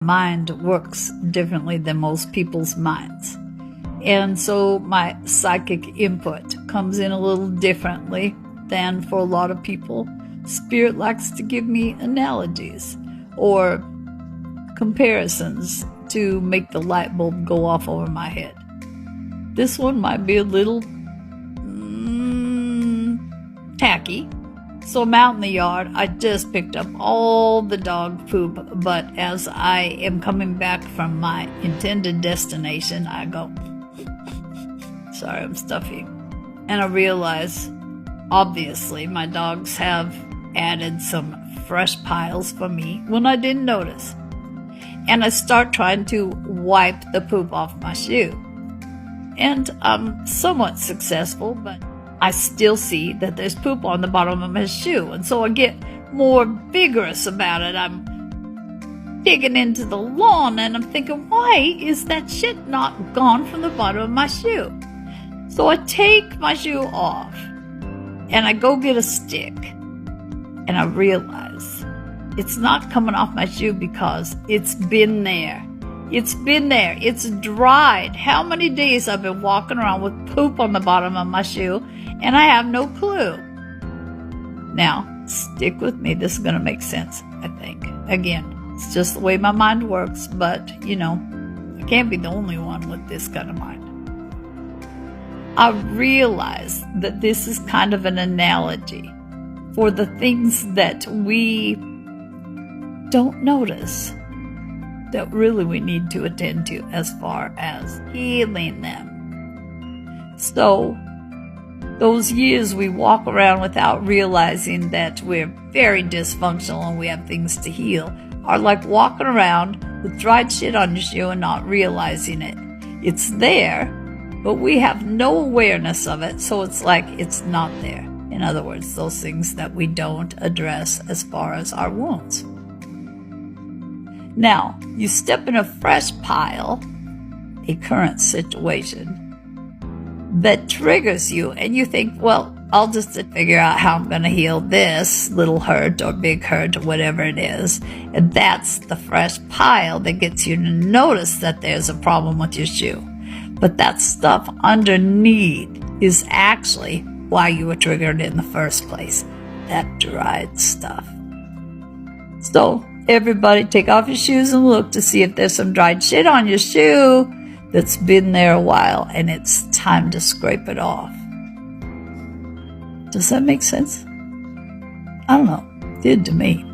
mind works differently than most people's minds. And so my psychic input comes in a little differently than for a lot of people. Spirit likes to give me analogies or comparisons to make the light bulb go off over my head. This one might be a little tacky. So I'm out in the yard. I just picked up all the dog poop, but as I am coming back from my intended destination, I go, sorry, I'm stuffy. And I realize, obviously, my dogs have added some fresh piles for me when I didn't notice. And I start trying to wipe the poop off my shoe. And I'm somewhat successful, but I still see that there's poop on the bottom of my shoe. And so I get more vigorous about it. I'm digging into the lawn and I'm thinking, why is that shit not gone from the bottom of my shoe? So I take my shoe off and I go get a stick and I realize it's not coming off my shoe because it's been there. It's been there. It's dried. How many days I've been walking around with poop on the bottom of my shoe and I have no clue. Now, stick with me. This is going to make sense, I think. Again, it's just the way my mind works, but, I can't be the only one with this kind of mind. I realize that this is kind of an analogy for the things that we don't notice that really we need to attend to as far as healing them. So, those years we walk around without realizing that we're very dysfunctional and we have things to heal are like walking around with dried shit on your shoe and not realizing it. It's there, but we have no awareness of it, so it's like it's not there. In other words, those things that we don't address as far as our wounds. Now, you step in a fresh pile, a current situation, that triggers you, and you think, well, I'll just figure out how I'm going to heal this little hurt or big hurt or whatever it is. And that's the fresh pile that gets you to notice that there's a problem with your shoe. But that stuff underneath is actually why you were triggered in the first place. That dried stuff. So, everybody take off your shoes and look to see if there's some dried shit on your shoe that's been there a while and it's time to scrape it off. Does that make sense? I don't know. It did to me.